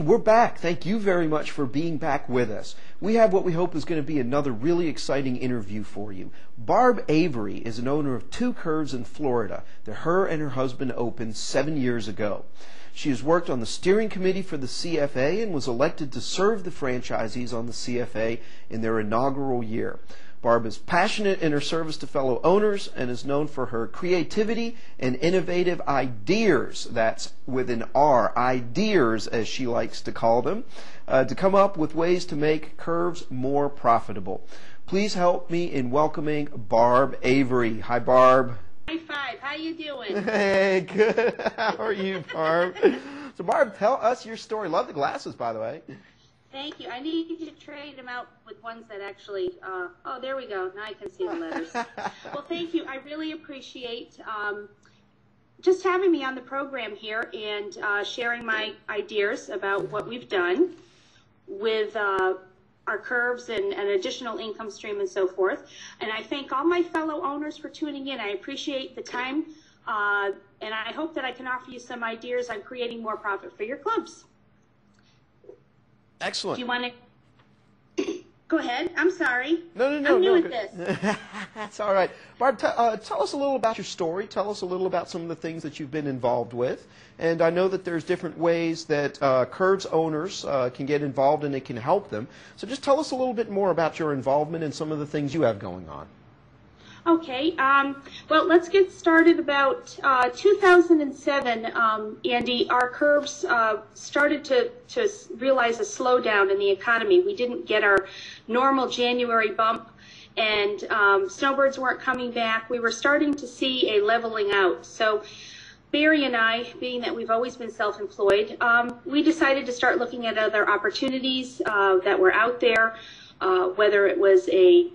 We're back. Thank you very much for being back with us. We have what we hope is going to be another really exciting interview for you. Barb Avery is an owner of 2 curves in Florida that her and her husband opened 7 years ago. She has worked on the steering committee for the CFA and was elected to serve the franchisees on the CFA in their inaugural year. Barb is passionate in her service to fellow owners and is known for her creativity and innovative ideas, that's with an R, ideas as she likes to call them, to come up with ways to make curves more profitable. Please help me in welcoming Barb Avery. Hi, Barb. High five. How you doing? Hey, good. How are you, Barb? So, Barb, tell us your story. Love the glasses, by the way. Thank you. I need you to trade them out with ones that actually, oh, there we go. Now I can see the letters. Well, thank you. I really appreciate just having me on the program here and sharing my ideas about what we've done with our curves and an additional income stream and so forth. And I thank all my fellow owners for tuning in. I appreciate the time, and I hope that I can offer you some ideas on creating more profit for your clubs. Excellent. Do you want to go ahead? I'm sorry. No. I'm new at this. That's all right. Barb, tell us a little about your story. Tell us a little about some of the things that you've been involved with. And I know that there's different ways that curves owners can get involved and it can help them. So just tell us a little bit more about your involvement and some of the things you have going on. Okay. Well, let's get started. About 2007, Andy, our curves started to realize a slowdown in the economy. We didn't get our normal January bump, and snowbirds weren't coming back. We were starting to see a leveling out. So Barry and I, being that we've always been self-employed, we decided to start looking at other opportunities that were out there, whether it was a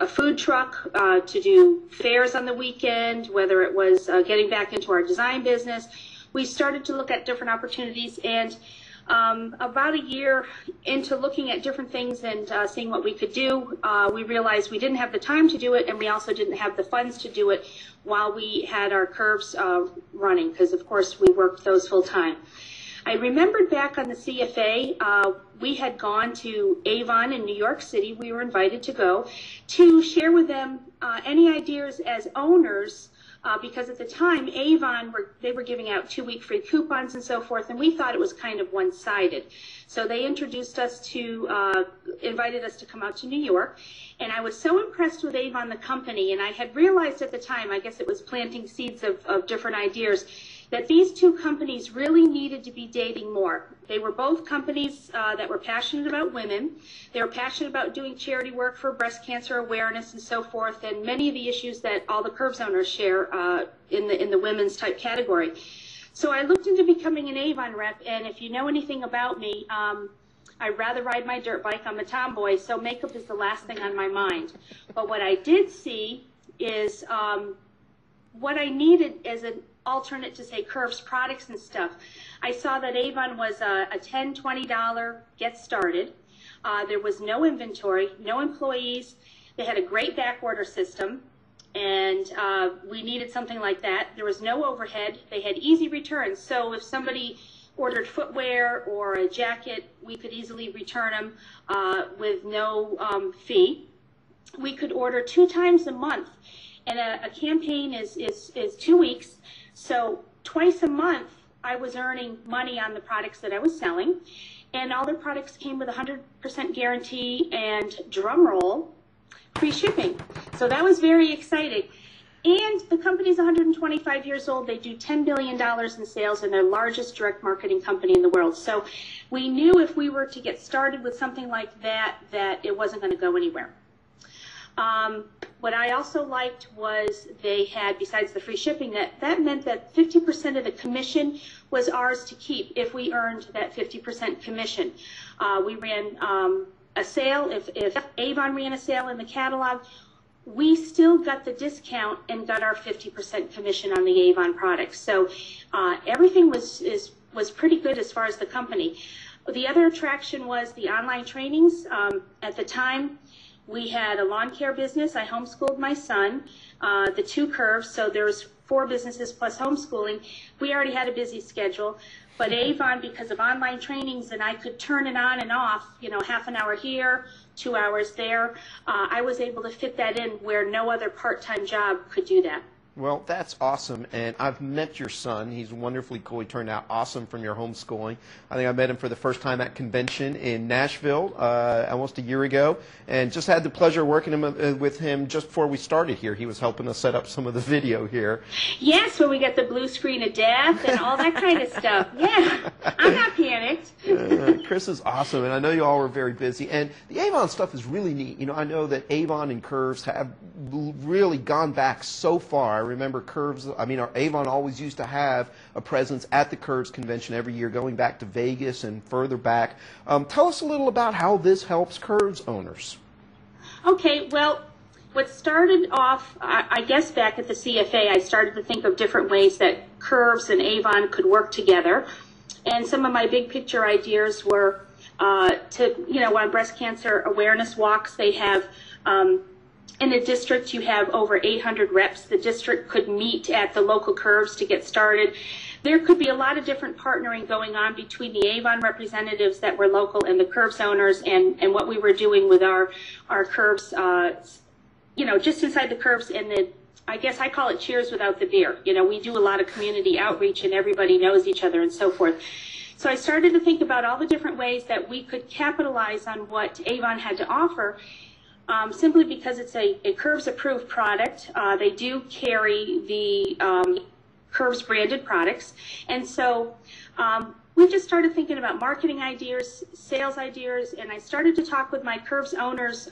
food truck to do fairs on the weekend, whether it was getting back into our design business. We started to look at different opportunities, and about a year into looking at different things and seeing what we could do, we realized we didn't have the time to do it, and we also didn't have the funds to do it while we had our curves running, because of course we worked those full time. I remembered back on the CFA, we had gone to Avon in New York City. We were invited to go to share with them any ideas as owners, because at the time Avon they were giving out 2-week free coupons and so forth, and we thought it was kind of one-sided. So they introduced us to, invited us to come out to New York, and I was so impressed with Avon, the company, and I had realized at the time, I guess it was planting seeds of different ideas, that these 2 companies really needed to be dating more. They were both companies that were passionate about women. They were passionate about doing charity work for breast cancer awareness and so forth, and many of the issues that all the curves owners share in the women's type category. So I looked into becoming an Avon rep, and if you know anything about me, I'd rather ride my dirt bike. I'm a tomboy, so makeup is the last thing on my mind. But what I did see is what I needed as an alternate to, say, curves products and stuff. I saw that Avon was a $10, $20 get started. There was no inventory, no employees. They had a great back order system, and we needed something like that. There was no overhead. They had easy returns. So if somebody ordered footwear or a jacket, we could easily return them with no fee. We could order 2 times a month, and a campaign is 2 weeks. So twice a month, I was earning money on the products that I was selling, and all the products came with 100% guarantee and, drum roll, free shipping. So that was very exciting. And the company's 125 years old. They do $10 billion in sales, and they're the largest direct marketing company in the world. So we knew if we were to get started with something like that, that it wasn't going to go anywhere. What I also liked was they had, besides the free shipping, that meant that 50% of the commission was ours to keep if we earned that 50% commission. We ran a sale. If Avon ran a sale in the catalog, we still got the discount and got our 50% commission on the Avon products. So everything was pretty good as far as the company. The other attraction was the online trainings. At the time, we had a lawn care business. I homeschooled my son, the 2 curves, so there was 4 businesses plus homeschooling. We already had a busy schedule. But Avon, because of online trainings, and I could turn it on and off, you know, half an hour here, 2 hours there, I was able to fit that in where no other part-time job could do that. Well, that's awesome, and I've met your son. He's wonderfully cool. He turned out awesome from your homeschooling. I think I met him for the first time at convention in Nashville almost a year ago, and just had the pleasure of working with him just before we started here. He was helping us set up some of the video here. Yes, when we got the blue screen of death and all that kind of stuff. Yeah, I'm not panicked. Chris is awesome, and I know you all were very busy. And the Avon stuff is really neat. You know, I know that Avon and Curves have really gone back so far. I remember Avon always used to have a presence at the Curves convention every year, going back to Vegas and further back. Tell us a little about how this helps Curves owners. Okay, well, what started off, I guess back at the CFA, I started to think of different ways that Curves and Avon could work together. And some of my big picture ideas were on breast cancer awareness walks, they have in the district, you have over 800 reps. The district could meet at the local Curves to get started. There could be a lot of different partnering going on between the Avon representatives that were local and the Curves owners, and what we were doing with our Curves, just inside the Curves. And I guess I call it cheers without the beer. You know, we do a lot of community outreach and everybody knows each other and so forth. So I started to think about all the different ways that we could capitalize on what Avon had to offer. Simply because it's a Curves approved product. They do carry the Curves branded products. And so we just started thinking about marketing ideas, sales ideas, and I started to talk with my Curves owners,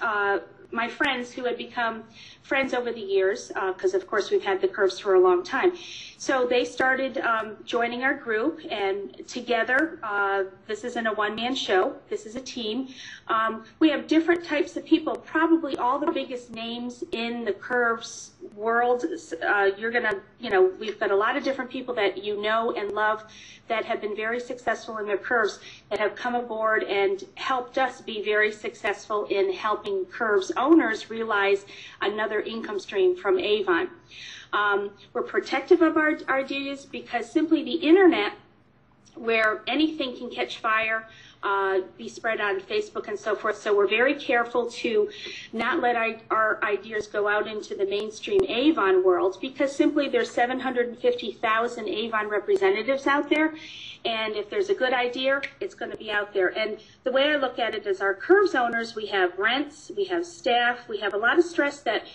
my friends who had become friends over the years, because of course we've had the Curves for a long time. So they started joining our group, and together, this isn't a one-man show, this is a team. We have different types of people, probably all the biggest names in the Curves world. We've got a lot of different people that you know and love that have been very successful in their Curves, that have come aboard and helped us be very successful in helping Curves owners realize another income stream from Avon. We're protective of our ideas because simply the internet, where anything can catch fire, be spread on Facebook and so forth. So we're very careful to not let our ideas go out into the mainstream Avon world, because simply there's 750,000 Avon representatives out there. And if there's a good idea, it's going to be out there. And the way I look at it is our Curves owners, we have rents, we have staff, we have a lot of stress that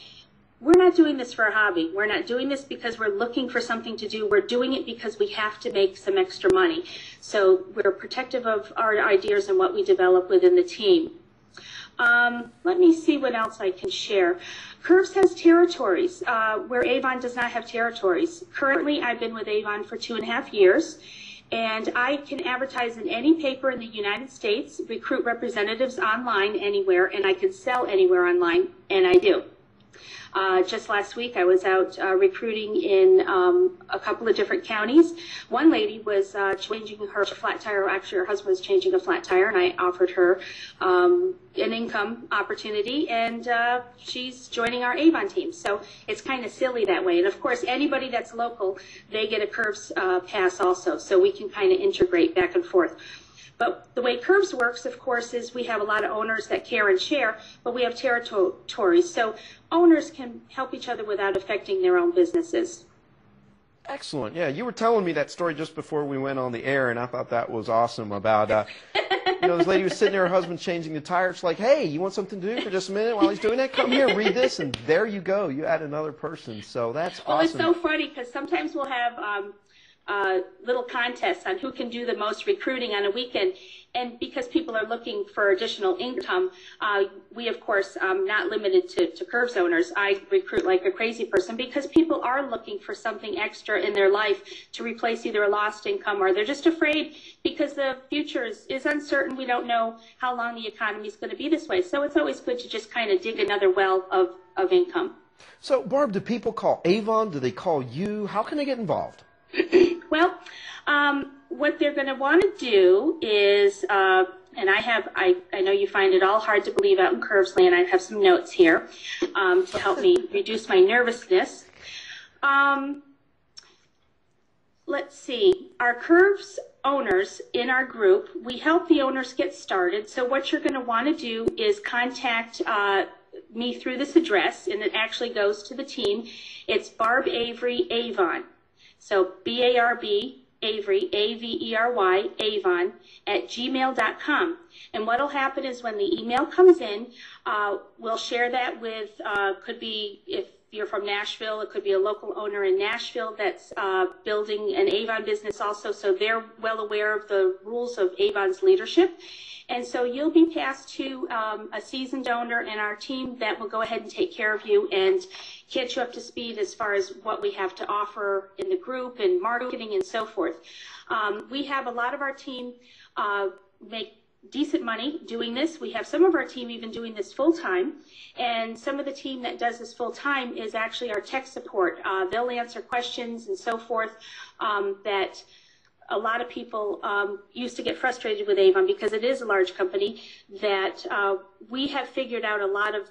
we're not doing this for a hobby. We're not doing this because we're looking for something to do. We're doing it because we have to make some extra money. So we're protective of our ideas and what we develop within the team. Let me see what else I can share. Curves has territories where Avon does not have territories. Currently, I've been with Avon for 2.5 years. And I can advertise in any paper in the United States, recruit representatives online anywhere, and I can sell anywhere online, and I do. Just last week, I was out recruiting in a couple of different counties. One lady was changing her flat tire. Actually, her husband was changing a flat tire, and I offered her an income opportunity, and she's joining our Avon team. So it's kind of silly that way. And of course, anybody that's local, they get a Curves pass also, so we can kind of integrate back and forth. But the way Curves works, of course, is we have a lot of owners that care and share, but we have territories. So owners can help each other without affecting their own businesses. Excellent. Yeah, you were telling me that story just before we went on the air, and I thought that was awesome about, this lady was sitting there, her husband changing the tire. It's like, hey, you want something to do for just a minute while he's doing that? Come here, read this, and there you go. You add another person. So that's awesome. Well, it's so funny because sometimes we'll have little contests on who can do the most recruiting on a weekend. And because people are looking for additional income, we, of course, not limited to Curves owners. I recruit like a crazy person because people are looking for something extra in their life to replace either a lost income, or they're just afraid because the future is uncertain. We don't know how long the economy is going to be this way. So it's always good to just kind of dig another well of income. So, Barb, do people call Avon? Do they call you? How can they get involved? Well, what they're going to want to do is, and I know you find it all hard to believe out in Curves land. I have some notes here to help me reduce my nervousness. Let's see. Our Curves owners in our group. We help the owners get started. So what you're going to want to do is contact me through this address, and it actually goes to the team. It's Barb Avery Avon. So B-A-R-B, Avery, A-V-E-R-Y, Avon, at gmail.com. And what will happen is when the email comes in, we'll share that with, could be, if you're from Nashville, it could be a local owner in Nashville that's building an Avon business also, so they're well aware of the rules of Avon's leadership. And so you'll be passed to a seasoned owner in our team that will go ahead and take care of you and get you up to speed as far as what we have to offer in the group and marketing and so forth. We have a lot of our team make decent money doing this. We have some of our team even doing this full-time, and some of the team that does this full-time is actually our tech support. They'll answer questions and so forth that a lot of people used to get frustrated with Avon because it is a large company, that we have figured out a lot of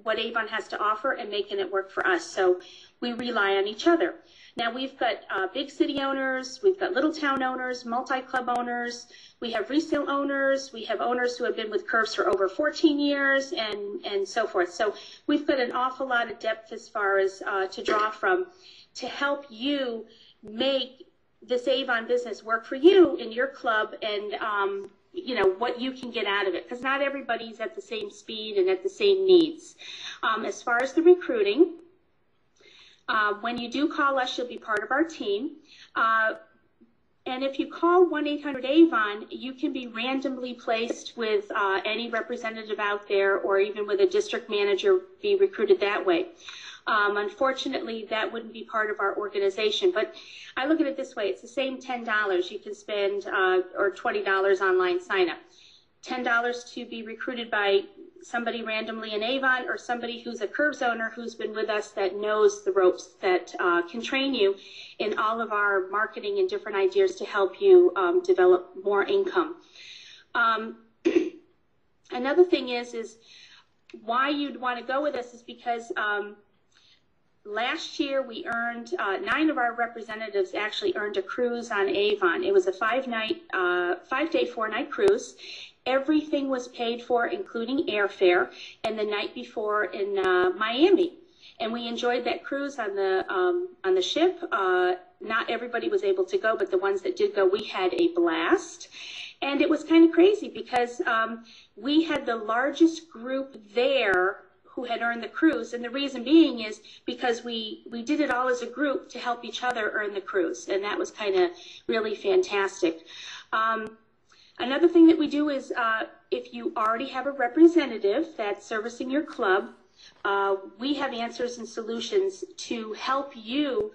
what Avon has to offer and making it work for us. So we rely on each other. Now we've got big city owners, we've got little town owners, multi-club owners, we have resale owners, we have owners who have been with Curves for over 14 years and so forth. So we've got an awful lot of depth as far as to draw from to help you make this Avon business work for you in your club, and you know what you can get out of it, because not everybody's at the same speed and at the same needs. As far as the recruiting, when you do call us, you'll be part of our team. And if you call 1-800-AVON, you can be randomly placed with any representative out there, or even with a district manager, be recruited that way. Unfortunately, that wouldn't be part of our organization. But I look at it this way. It's the same $10 you can spend, or $20 online sign up. $10 to be recruited by somebody randomly in Avon, or somebody who's a Curves owner who's been with us that knows the ropes, that can train you in all of our marketing and different ideas to help you develop more income. Another thing is why you'd want to go with us is because last year we earned, 9 of our representatives actually earned a cruise on Avon. It was a 5-day, 4-night cruise. Everything was paid for, including airfare, and the night before in Miami. And we enjoyed that cruise on the ship. Not everybody was able to go, but the ones that did go, we had a blast. And it was kind of crazy because we had the largest group there who had earned the cruise, and the reason being is because we did it all as a group to help each other earn the cruise, and that was kind of really fantastic. Another thing that we do is if you already have a representative that's servicing your club, we have answers and solutions to help you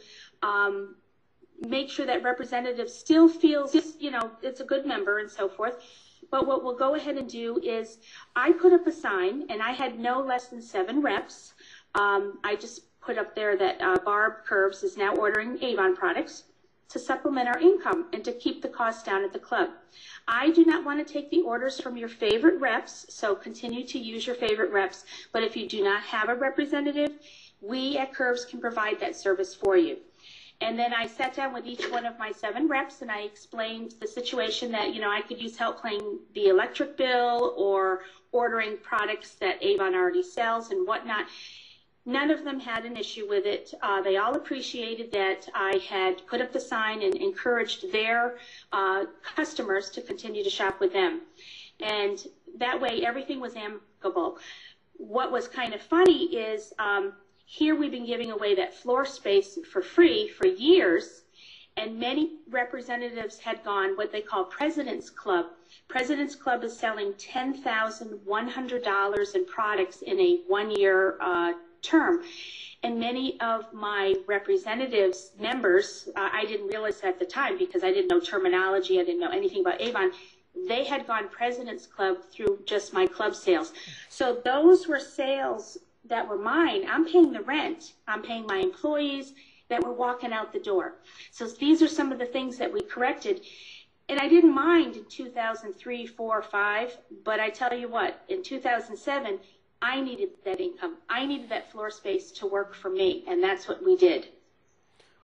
make sure that representative still feels, you know, it's a good member and so forth. But what we'll go ahead and do is I put up a sign, and I had no less than 7 reps. I just put up there that Barb Curves is now ordering Avon products to supplement our income and to keep the costs down at the club. I do not want to take the orders from your favorite reps, so continue to use your favorite reps. But if you do not have a representative, we at Curves can provide that service for you. And then I sat down with each one of my 7 reps, and I explained the situation that, you know, I could use help paying the electric bill or ordering products that Avon already sells and whatnot. None of them had an issue with it. They all appreciated that I had put up the sign and encouraged their customers to continue to shop with them. And that way, everything was amicable. What was kind of funny is here we've been giving away that floor space for free for years, and many representatives had gone what they call President's Club. President's Club is selling $10,100 in products in a 1-year term. And many of my representatives, members, I didn't realize at the time because I didn't know terminology, I didn't know anything about Avon, they had gone President's Club through just my club sales. So those were sales that were mine. I'm paying the rent. I'm paying my employees that were walking out the door. So these are some of the things that we corrected. And I didn't mind in 2003, 4, 5, but I tell you what, in 2007, I needed that income. I needed that floor space to work for me, and that's what we did.